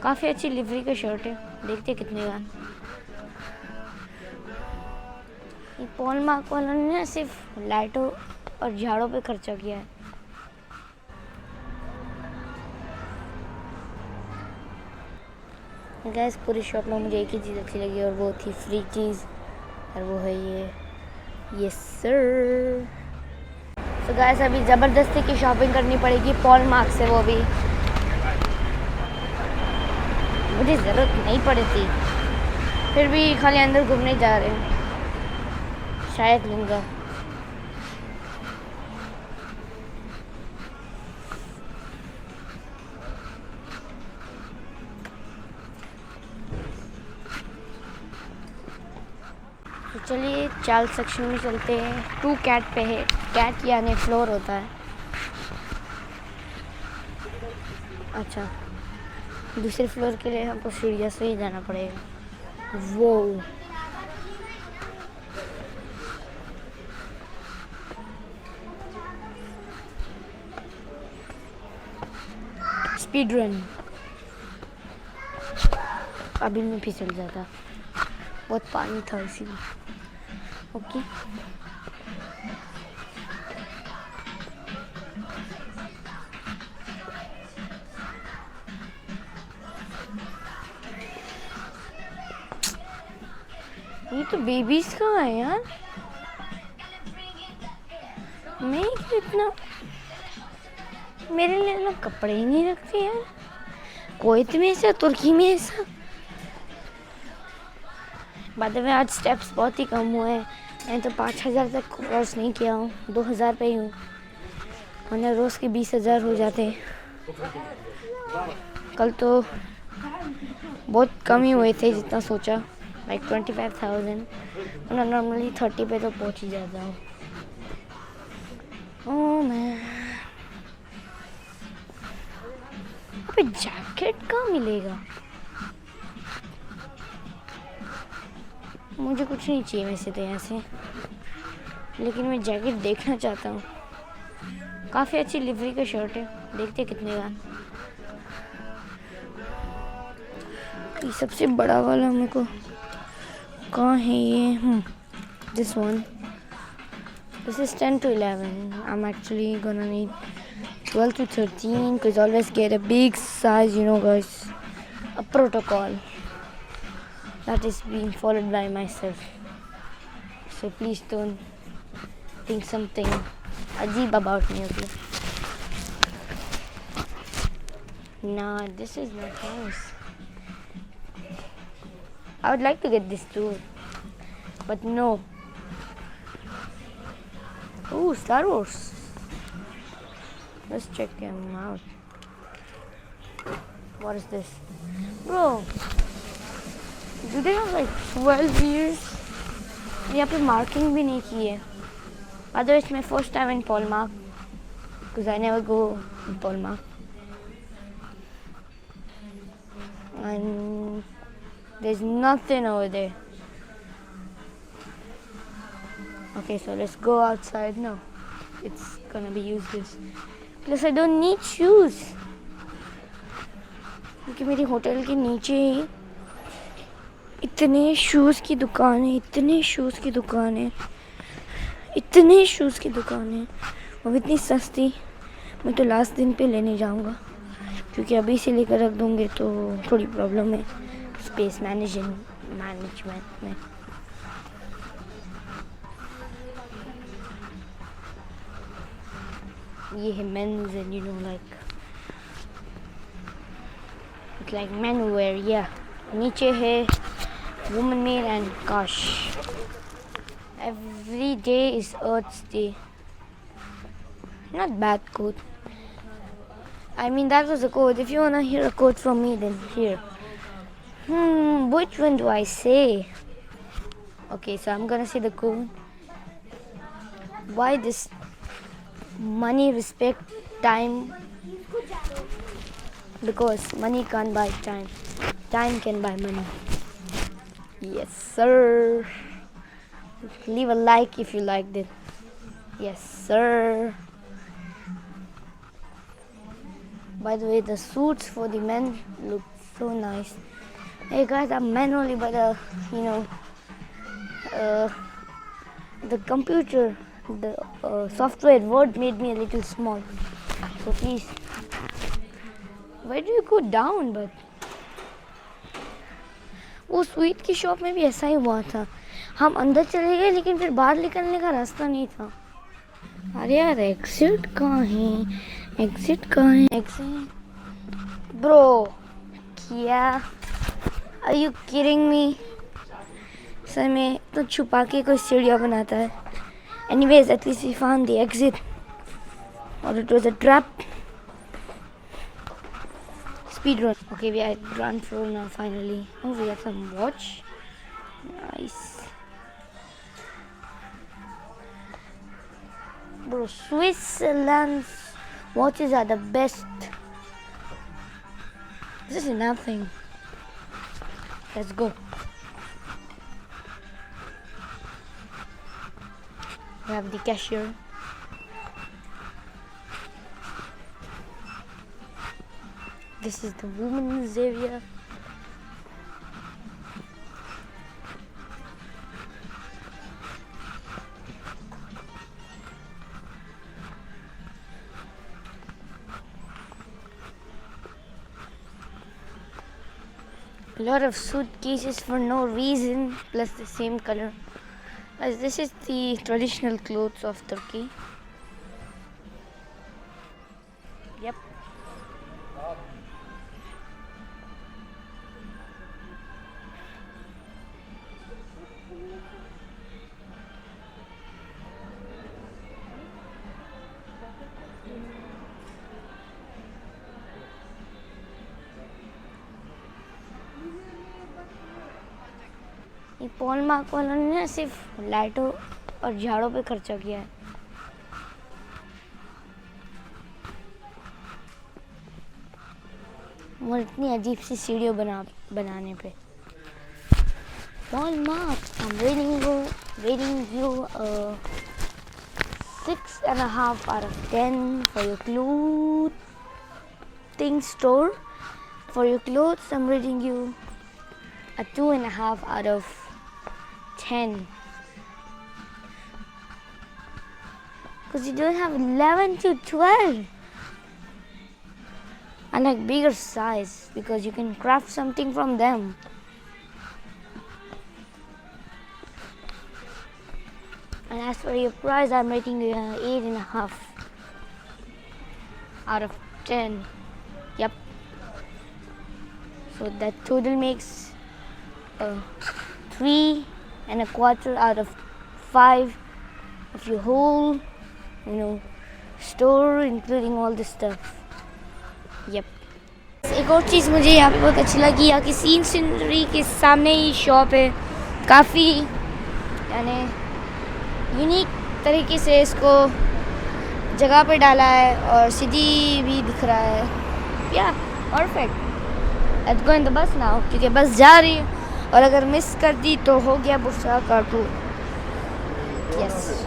काफ़ी अच्छी लिवरी का शर्ट है, देखते कितने का। ये पॉलमार्क वालों ने ना सिर्फ लाइटों और झाड़ों पे खर्चा किया है। गैस पूरी शॉप में मुझे एक ही चीज़ अच्छी लगी और वो थी फ्री चीज़, और वो है ये यस सर। तो गैस अभी ज़बरदस्ती की शॉपिंग करनी पड़ेगी पॉलमार्क से, वो भी मुझे ज़रूरत नहीं पड़ी थी, फिर भी खाली अंदर घूमने जा रहे हैं, शायद लूँगा। तो चलिए चाल सेक्शन में चलते हैं। 2 कैट पे है, कैट यानी फ्लोर होता है। अच्छा, दूसरे फ्लोर के लिए हमको सीढ़ियों से ही जाना पड़ेगा। वो स्पीड रन, अभी मैं फिसल जाता, बहुत पानी था इसीलिए। ओके ये तो बेबीज कहाँ है यार, मैं इतना, मेरे लिए लोग कपड़े ही नहीं रखते यार। कुवैत में ऐसा, तुर्की में ऐसा। बाद में आज स्टेप्स बहुत ही कम हुए हैं, मैं तो 5,000 तक क्रॉस नहीं किया हूँ, 2,000 पे ही हूँ, वरना रोज़ के 20,000 हो जाते हैं। कल तो बहुत कम ही हुए थे जितना सोचा, लाइक 25,000, वरना नॉर्मली 30 पे तो पहुँच ही जाता हूँ। ओह मैं अबे जैकेट कहाँ मिलेगा, मुझे कुछ नहीं चाहिए वैसे तो यहाँ से, लेकिन मैं जैकेट देखना चाहता हूँ। काफ़ी अच्छी लिवरी का शर्ट है, देखते कितने का। ये सबसे बड़ा वाला मेरे को कहाँ है ये, this one, this is 10 to 11. I'm actually gonna need 12 to 13 because I always get a big size, you know guys, a protocol that is being followed by myself, so please don't think something ajeeb about me, okay? Nah, this is not nice. I would like to get this too, but no. Oh, Star Wars. Let's check him out. What is this? Bro, do they have like 12 years? यहाँ पे marking भी नहीं की है. By the way, it's my first time in Paulmark because I never go in Paulmark. And there's nothing over there. Okay, so let's go outside now. It's gonna be useless. Plus I don't need shoes. क्योंकि मेरी hotel के नीचे ही इतने shoes की दुकान है, इतने shoes की दुकान है, इतने शूज़ की दुकान है, वो इतनी सस्ती। मैं तो लास्ट दिन पे लेने जाऊंगा क्योंकि अभी से लेकर रख दूंगे तो थोड़ी प्रॉब्लम है स्पेस मैनेजमेंट में। ये है men's and you know like it's like men wear, या नीचे है वुमेन मेड एंड काश। Every day is earth's day. Not bad quote. I mean that was a quote. If you wanna hear a quote from me, then here. Which one do I say? Okay, so I'm gonna say the quote. Why does money respect time? Because money can't buy time. Time can buy money. Yes, sir. Leave a like if you liked it. Yes, sir. By the way, the suits for the men look so nice. Hey guys, I'm manually, but the computer, the software Word made me a little small. So please, where do you go down? But वो sweet की shop में भी ऐसा ही हुआ था. हम अंदर चले गए लेकिन फिर बाहर निकलने का रास्ता नहीं था. अरे यार एग्जिट कहाँ है? एग्जिट कहाँ है? एग्जिट ब्रो, क्या? Are you kidding me? सर में तो छुपा के कोई सीढ़ियाँ बनाता है. Anyways, at least we found the exit, or it was a trap. Speed run. Okay, we are at ground floor now finally. Oh, we have some watch. Nice. Bro, Switzerland's watches are the best. This is nothing. Let's go. We have the cashier. This is the women's area. A lot of suitcases for no reason, plus the same color. As this is the traditional clothes of Turkey. Yep. ये पॉलमार्क वालों ने ना सिर्फ लाइटों और झाड़ों पे खर्चा किया है. और इतनी अजीब सी सीढ़ियों बनाने पे. Paulmark, I'm rating you 6.5 out of 10 for your clothing store. For your clothes, I'm rating you a 2.5 out of 10. Because you don't have 11 to 12. I like bigger size because you can craft something from them. And as for your price, I'm rating you 8.5 out of 10. Yep. So that total makes 3.25 out of 5 of your whole, store, including all the stuff. Yep. एक और चीज़ मुझे यहाँ पे बहुत अच्छी लगी, यहाँ की सीनरी के सामने ही शॉप है. काफ़ी यानी यूनिक तरीके से इसको जगह पे डाला है और सिटी भी दिख रहा है. या perfect. Let's go in the bus now, क्योंकि बस जा रही है और अगर मिस कर दी तो हो गया बुर्सा कार्टून. यस.